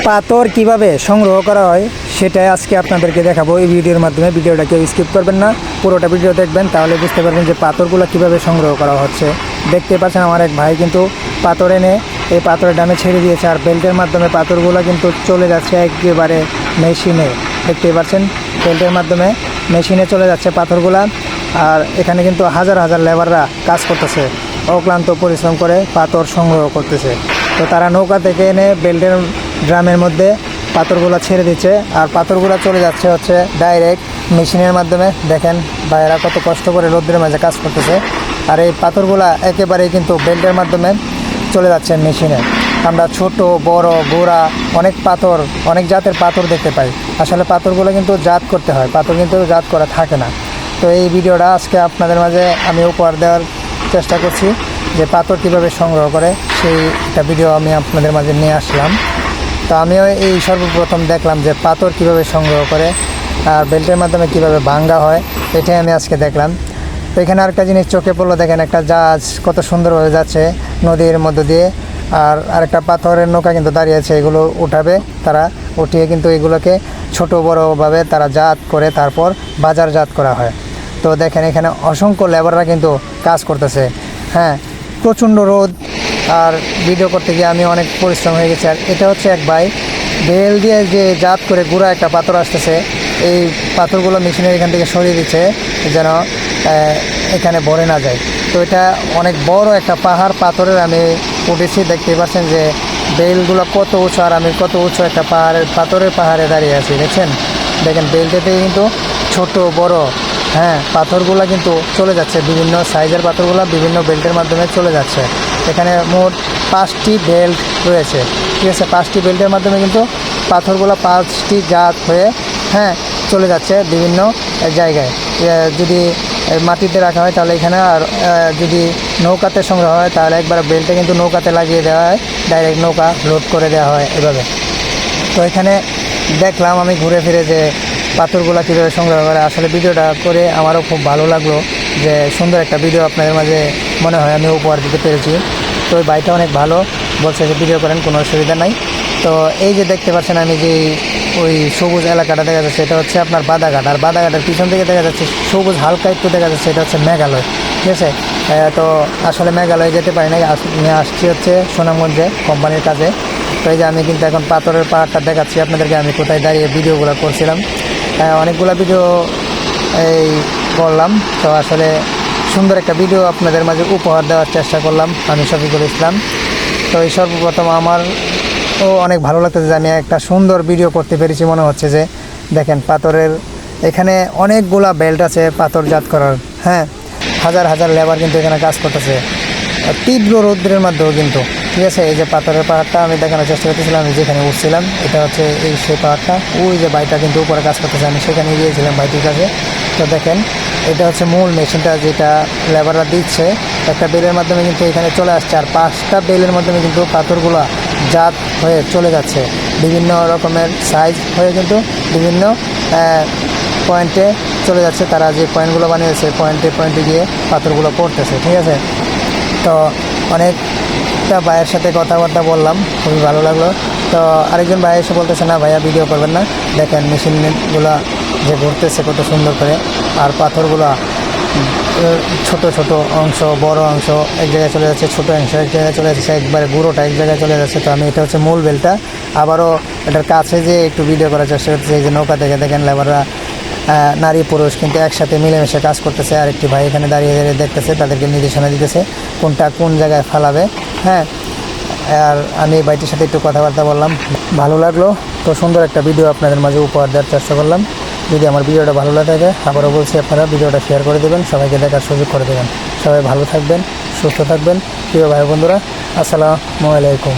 পাথর কিভাবে সংগ্রহ করা হয় সেটাই আজকে আপনাদেরকে দেখাবো এই ভিডিওর মাধ্যমে। ভিডিওটা কেউ স্কিপ করবেন না, পুরোটা ভিডিও দেখবেন, তাহলে বুঝতে পারবেন যে পাথরগুলো কিভাবে সংগ্রহ করা হচ্ছে। দেখতে পাচ্ছেন আমার এক ভাই কিন্তু পাথর এনে এই পাথরের ডামে ছেড়ে দিয়েছে, আর বেল্টের মাধ্যমে পাথরগুলো কিন্তু চলে যাচ্ছে একেবারে মেশিনে। দেখতে পাচ্ছেন বেল্টের মাধ্যমে মেশিনে চলে যাচ্ছে পাথরগুলা। আর এখানে কিন্তু হাজার হাজার লেবাররা কাজ করতেছে, অক্লান্ত পরিশ্রম করে পাথর সংগ্রহ করতেছে। তো তারা নৌকা থেকে এনে বেল্টের ড্রামের মধ্যে পাথরগুলো ছেড়ে দিচ্ছে, আর পাথরগুলো চলে যাচ্ছে হচ্ছে ডাইরেক্ট মেশিনের মাধ্যমে। দেখেন ভাইয়েরা কত কষ্ট করে রোদ্রের মাঝে কাজ করতেছে, আর এই পাথরগুলো একেবারেই কিন্তু বেল্টের মাধ্যমে চলে যাচ্ছে মেশিনে। আমরা ছোট বড় গোড়া অনেক পাথর, অনেক জাতের পাথর দেখতে পাই। আসলে পাথরগুলো কিন্তু জাত করতে হয়, পাথর কিন্তু জাত করা থাকে না। তো এই ভিডিওটা আজকে আপনাদের মাঝে আমি উপহার দেওয়ার চেষ্টা করছি, যে পাথর কীভাবে সংগ্রহ করে সেই একটা ভিডিও আমি আপনাদের মাঝে নিয়ে আসলাম। তো আমিও এই সর্বপ্রথম দেখলাম যে পাথর কীভাবে সংগ্রহ করে আর বেল্টের মাধ্যমে কীভাবে ভাঙ্গা হয়, এটাই আমি আজকে দেখলাম। তো এখানে আরেকটা জিনিস চোখে পড়লো, দেখেন একটা জাহাজ কত সুন্দরভাবে যাচ্ছে নদীর মধ্য দিয়ে, আর আরেকটা পাথরের নৌকা কিন্তু দাঁড়িয়ে আছে। এগুলো উঠাবে তারা, উঠিয়ে কিন্তু এগুলোকে ছোট বড়োভাবে তারা জাত করে তারপর বাজারজাত করা হয়। তো দেখেন এখানে অসংখ্য লেবাররা কিন্তু কাজ করতেছে। হ্যাঁ, প্রচণ্ড রোদ, আর ভিডিও করতে গিয়ে আমি অনেক পরিশ্রম হয়ে গেছি। আর এটা হচ্ছে এক ভাই বেল দিয়ে যে জাত করে গুঁড়া একটা পাথর আসতেছে, এই পাথরগুলো মেশিনের এখান থেকে সরিয়ে দিচ্ছে যেন এখানে ভরে না যায়। তো এটা অনেক বড় একটা পাহাড় পাথরের আমি উঠেছি। দেখতে পাচ্ছেন যে বেলগুলো কত উঁচু, আর আমি কত উঁচু একটা পাথরের পাহাড়ে দাঁড়িয়ে আছি। দেখছেন, দেখেন বেলটাতে কিন্তু ছোট বড় পাথরগুলো কিন্তু চলে যাচ্ছে, বিভিন্ন সাইজের পাথরগুলো বিভিন্ন বেল্টের মাধ্যমে চলে যাচ্ছে। এখানে মোট 5টি বেল্ট রয়েছে, ঠিক আছে। 5টি বেল্টের মাধ্যমে কিন্তু পাথরগুলো 5টি জাত হয়ে চলে যাচ্ছে বিভিন্ন জায়গায়। যদি মাটিতে রাখা হয় তাহলে এখানে, আর যদি নৌকাতে সংগ্রহ হয় তাহলে একবার বেল্টে কিন্তু নৌকাতে লাগিয়ে দেওয়া হয়, ডাইরেক্ট নৌকা লোড করে দেওয়া হয় এভাবে। তো এখানে দেখলাম আমি ঘুরে ফিরে যে পাথরগুলো কীভাবে সংগ্রহ করে। আসলে ভিডিওটা করে আমারও খুব ভালো লাগলো, যে সুন্দর একটা ভিডিও আপনাদের মাঝে মনে হয় আমি উপহার দিতে পেরেছি। তো ওই ভাইটা অনেক ভালো বলছে যে ভিডিও করেন, কোনো অসুবিধা নাই। তো এই যে দেখতে পাচ্ছেন আমি যে ওই সবুজ এলাকাটা দেখা যাচ্ছে, এটা হচ্ছে আপনার বাদাঘাট, আর বাদাঘাটের পিছন থেকে দেখা যাচ্ছে সবুজ হালকা একটু দেখা যাচ্ছে, এটা হচ্ছে মেঘালয়, ঠিক আছে। তো আসলে মেঘালয় যেতে পারি না, আসছি হচ্ছে সুনামগঞ্জে কোম্পানির কাজে। তো এই যে আমি কিন্তু এখন পাথরের পাহাড়টা দেখাচ্ছি আপনাদেরকে, আমি কোথায় দাঁড়িয়ে ভিডিওগুলো করছিলাম। অনেকগুলো ভিডিও এই করলাম। তো আসলে সুন্দর একটা ভিডিও আপনাদের মাঝে উপহার দেওয়ার চেষ্টা করলাম আমি, শফিকুল ইসলাম। তো এই সর্বপ্রথম আমারও অনেক ভালো লাগতেছে যে আমি একটা সুন্দর ভিডিও করতে পেরেছি। মনে হচ্ছে যে দেখেন পাথরের এখানে অনেকগুলা বেল্ট আছে পাথরজাত করার। হাজার হাজার লেবার কিন্তু এখানে কাজ করতেছে তীব্র রৌদ্রের মধ্যেও কিন্তু, ঠিক আছে। এই যে পাথরের পাহাড়টা আমি দেখানোর চেষ্টা করতেছিলাম, আমি যেখানে উঠছিলাম এটা হচ্ছে এই সেই পাহাড়টা। ওই যে বাইটা কিন্তু উপরে কাজ করতেছে, আমি সেখানে গিয়েছিলাম বাইটির কাছে। তো দেখেন এটা হচ্ছে মূল মেশিনটা যেটা লেবাররা দিচ্ছে, একটা বেলের মাধ্যমে কিন্তু এখানে চলে আসছে, আর 5টা বেলের মাধ্যমে কিন্তু পাথরগুলো জাত হয়ে চলে যাচ্ছে বিভিন্ন রকমের সাইজ হয়ে, কিন্তু বিভিন্ন পয়েন্টে চলে যাচ্ছে। তারা যে পয়েন্টগুলো বানিয়েছে পয়েন্টে পয়েন্টে গিয়ে পাথরগুলো পড়তেছে, ঠিক আছে। তো অনেকটা ভাইয়ের সাথে কথাবার্তা বললাম, খুবই ভালো লাগলো। তো আরেকজন ভাই এসে বলতেছে না ভাইয়া ভিডিও করবেন না, দেখেন মেশিনগুলো যে ঘুরতেছে কত সুন্দর করে, আর পাথরগুলো ছোট ছোট অংশ বড় অংশ এক জায়গায় চলে যাচ্ছে, ছোটো অংশ এক জায়গায় চলে যাচ্ছে, একবারে গুঁড়োটা এক জায়গায় চলে যাচ্ছে। তো আমি এটা হচ্ছে মূল বেলটা, আবারও এটার কাছে যে একটু ভিডিও করার চেষ্টা করতেছি। এই যে নৌকা থেকে দেখেন লেবাররা নারী পুরুষ কিন্তু একসাথে মিলেমিশে কাজ করতেছে, আর একটি ভাই এখানে দাঁড়িয়ে দাঁড়িয়ে দেখতেছে, তাদেরকে নির্দেশনা দিতেছে কোনটা কোন জায়গায় ফালাবে। আর আমি এই ভাইটির সাথে একটু কথাবার্তা বললাম, ভালো লাগলো। তো সুন্দর একটা ভিডিও আপনাদের মাঝে উপহার দেওয়ার চেষ্টা করলাম। যদি আমার ভিডিওটা ভালো লাগে থাকে, আবারও বলছি আপনারা ভিডিওটা শেয়ার করে দেবেন, সবাইকে দেখার সুযোগ করে দেবেন। সবাই ভালো থাকবেন, সুস্থ থাকবেন প্রিয় ভাই বন্ধুরা। আসসালামু আলাইকুম।